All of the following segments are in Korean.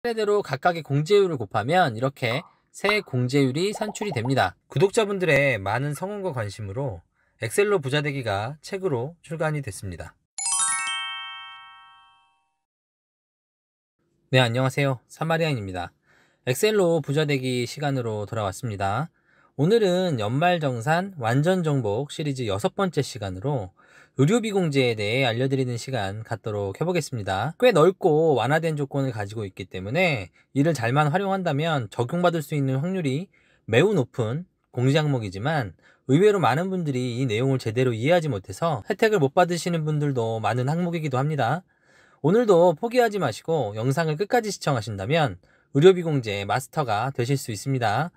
차례대로 각각의 공제율을 곱하면 이렇게 세 공제율이 산출이 됩니다. 구독자분들의 많은 성원과 관심으로 엑셀로 부자되기가 책으로 출간이 됐습니다. 네, 안녕하세요. 사마리안입니다. 엑셀로 부자되기 시간으로 돌아왔습니다. 오늘은 연말정산 완전정복 시리즈 6번째 시간으로 의료비 공제에 대해 알려드리는 시간 갖도록 해보겠습니다. 꽤 넓고 완화된 조건을 가지고 있기 때문에 이를 잘만 활용한다면 적용받을 수 있는 확률이 매우 높은 공제 항목이지만 의외로 많은 분들이 이 내용을 제대로 이해하지 못해서 혜택을 못 받으시는 분들도 많은 항목이기도 합니다. 오늘도 포기하지 마시고 영상을 끝까지 시청하신다면 의료비 공제 마스터가 되실 수 있습니다.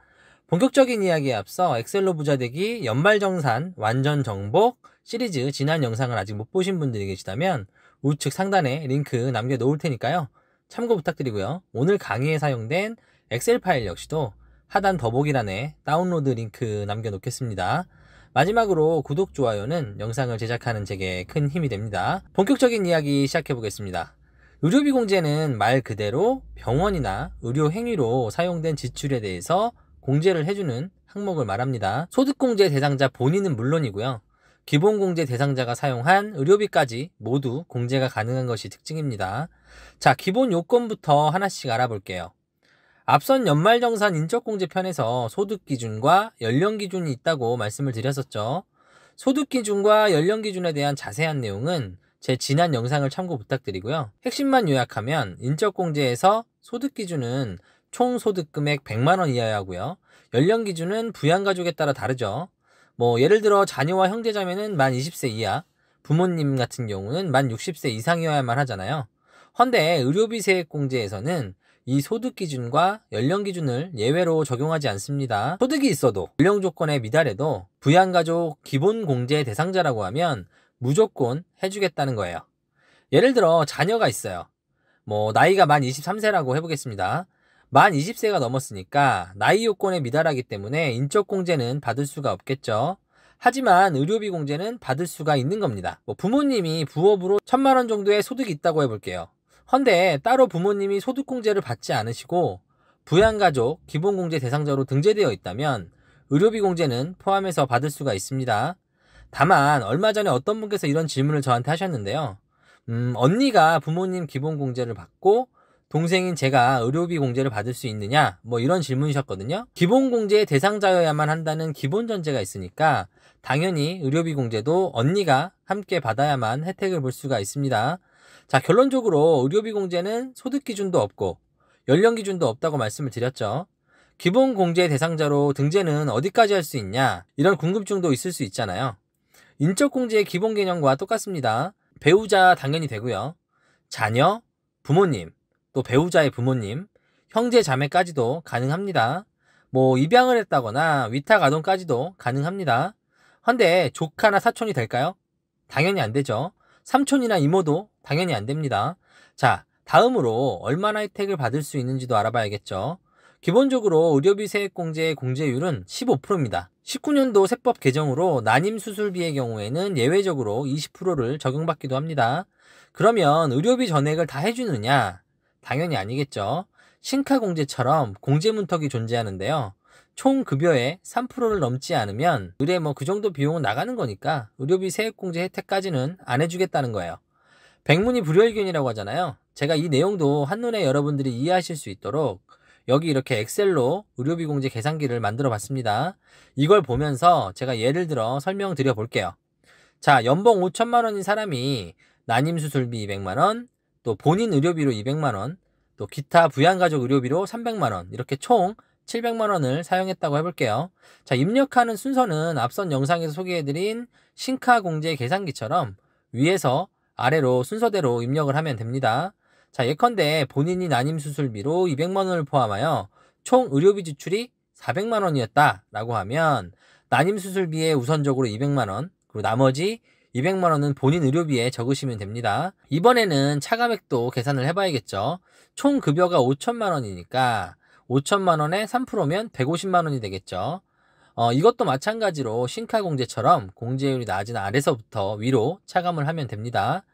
본격적인 이야기에 앞서 엑셀로 부자되기 연말정산 완전정복 시리즈 지난 영상을 아직 못 보신 분들이 계시다면 우측 상단에 링크 남겨놓을 테니까요. 참고 부탁드리고요. 오늘 강의에 사용된 엑셀 파일 역시도 하단 더보기란에 다운로드 링크 남겨놓겠습니다. 마지막으로 구독, 좋아요는 영상을 제작하는 제게 큰 힘이 됩니다. 본격적인 이야기 시작해보겠습니다. 의료비 공제는 말 그대로 병원이나 의료 행위로 사용된 지출에 대해서 공제를 해주는 항목을 말합니다. 소득공제 대상자 본인은 물론이고요. 기본공제 대상자가 사용한 의료비까지 모두 공제가 가능한 것이 특징입니다. 자, 기본 요건부터 하나씩 알아볼게요. 앞선 연말정산 인적공제 편에서 소득기준과 연령기준이 있다고 말씀을 드렸었죠. 소득기준과 연령기준에 대한 자세한 내용은 제 지난 영상을 참고 부탁드리고요. 핵심만 요약하면 인적공제에서 소득기준은 총 소득금액 100만원 이하여야 하고요. 연령기준은 부양가족에 따라 다르죠. 예를 들어 자녀와 형제자매는 만 20세 이하, 부모님 같은 경우는 만 60세 이상이어야만 하잖아요. 헌데 의료비 세액공제에서는 이 소득기준과 연령기준을 예외로 적용하지 않습니다. 소득이 있어도 연령 조건에 미달해도 부양가족 기본공제 대상자라고 하면 무조건 해주겠다는 거예요. 예를 들어 자녀가 있어요. 나이가 만 23세라고 해보겠습니다. 만 20세가 넘었으니까 나이 요건에 미달하기 때문에 인적공제는 받을 수가 없겠죠. 하지만 의료비 공제는 받을 수가 있는 겁니다. 부모님이 부업으로 1000만원 정도의 소득이 있다고 해볼게요. 헌데 따로 부모님이 소득공제를 받지 않으시고 부양가족 기본공제 대상자로 등재되어 있다면 의료비 공제는 포함해서 받을 수가 있습니다. 다만 얼마 전에 어떤 분께서 이런 질문을 저한테 하셨는데요. 언니가 부모님 기본공제를 받고 동생인 제가 의료비 공제를 받을 수 있느냐? 이런 질문이셨거든요. 기본공제의 대상자여야만 한다는 기본 전제가 있으니까 당연히 의료비 공제도 언니가 함께 받아야만 혜택을 볼 수가 있습니다. 자, 결론적으로 의료비 공제는 소득 기준도 없고 연령 기준도 없다고 말씀을 드렸죠. 기본 공제 대상자로 등재는 어디까지 할 수 있냐? 이런 궁금증도 있을 수 있잖아요. 인적 공제의 기본 개념과 똑같습니다. 배우자 당연히 되고요. 자녀, 부모님, 또 배우자의 부모님, 형제 자매까지도 가능합니다. 입양을 했다거나 위탁 아동까지도 가능합니다. 헌데 조카나 사촌이 될까요? 당연히 안 되죠. 삼촌이나 이모도 당연히 안 됩니다. 자, 다음으로 얼마나 혜택을 받을 수 있는지도 알아봐야겠죠. 기본적으로 의료비 세액공제의 공제율은 15%입니다. 19년도 세법 개정으로 난임수술비의 경우에는 예외적으로 20%를 적용받기도 합니다. 그러면 의료비 전액을 다 해주느냐? 당연히 아니겠죠. 신카공제처럼 공제문턱이 존재하는데요. 총 급여의 3%를 넘지 않으면 의뢰 그 정도 비용은 나가는 거니까 의료비 세액공제 혜택까지는 안 해주겠다는 거예요. 백문이 불여일견이라고 하잖아요. 제가 이 내용도 한눈에 여러분들이 이해하실 수 있도록 여기 이렇게 엑셀로 의료비 공제 계산기를 만들어 봤습니다. 이걸 보면서 제가 예를 들어 설명드려 볼게요. 자, 연봉 5천만 원인 사람이 난임수술비 200만원, 또 본인 의료비로 200만원, 또 기타 부양가족 의료비로 300만원, 이렇게 총 700만원을 사용했다고 해볼게요. 자, 입력하는 순서는 앞선 영상에서 소개해드린 신카공제 계산기처럼 위에서 아래로 순서대로 입력을 하면 됩니다. 자, 예컨대 본인이 난임수술비로 200만원을 포함하여 총 의료비 지출이 400만원이었다 라고 하면 난임수술비에 우선적으로 200만원, 그리고 나머지 200만원은 본인 의료비에 적으시면 됩니다. 이번에는 차감액도 계산을 해봐야겠죠. 총 급여가 5천만원이니까 5천만원에 3%면 150만원이 되겠죠. 이것도 마찬가지로 신카공제처럼 공제율이 낮은 아래서부터 위로 차감을 하면 됩니다.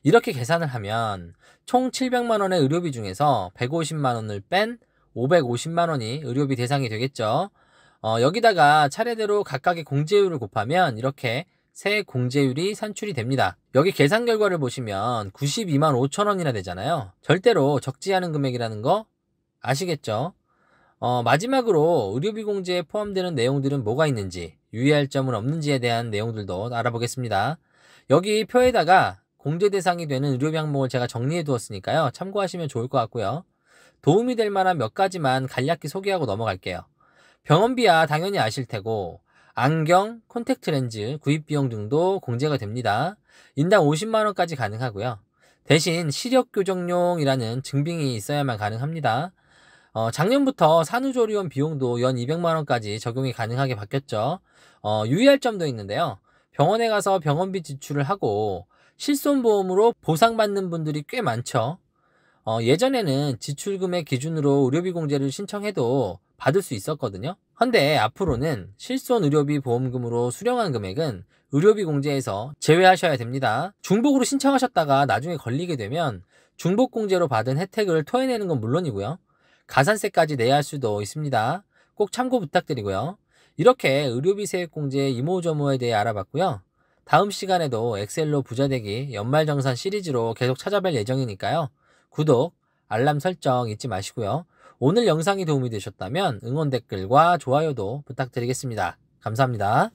이렇게 계산을 하면 총 700만원의 의료비 중에서 150만원을 뺀 550만원이 의료비 대상이 되겠죠. 여기다가 차례대로 각각의 공제율을 곱하면 이렇게 세 공제율이 산출이 됩니다. 여기 계산 결과를 보시면 92만 5천원이나 되잖아요. 절대로 적지 않은 금액이라는 거 아시겠죠? 마지막으로 의료비 공제에 포함되는 내용들은 뭐가 있는지, 유의할 점은 없는지에 대한 내용들도 알아보겠습니다. 여기 표에다가 공제 대상이 되는 의료비 항목을 제가 정리해 두었으니까요. 참고하시면 좋을 것 같고요. 도움이 될 만한 몇 가지만 간략히 소개하고 넘어갈게요. 병원비야 당연히 아실 테고, 안경, 콘택트 렌즈, 구입 비용 등도 공제가 됩니다. 인당 50만원까지 가능하고요. 대신 시력 교정용이라는 증빙이 있어야만 가능합니다. 작년부터 산후조리원 비용도 연 200만원까지 적용이 가능하게 바뀌었죠. 유의할 점도 있는데요. 병원에 가서 병원비 지출을 하고 실손보험으로 보상받는 분들이 꽤 많죠. 예전에는 지출금액 기준으로 의료비 공제를 신청해도 받을 수 있었거든요. 근데 앞으로는 실손의료비 보험금으로 수령한 금액은 의료비 공제에서 제외하셔야 됩니다. 중복으로 신청하셨다가 나중에 걸리게 되면 중복공제로 받은 혜택을 토해내는 건 물론이고요. 가산세까지 내야 할 수도 있습니다. 꼭 참고 부탁드리고요. 이렇게 의료비 세액공제 이모저모에 대해 알아봤고요. 다음 시간에도 엑셀로 부자되기 연말정산 시리즈로 계속 찾아뵐 예정이니까요. 구독, 알람 설정 잊지 마시고요. 오늘 영상이 도움이 되셨다면 응원 댓글과 좋아요도 부탁드리겠습니다. 감사합니다.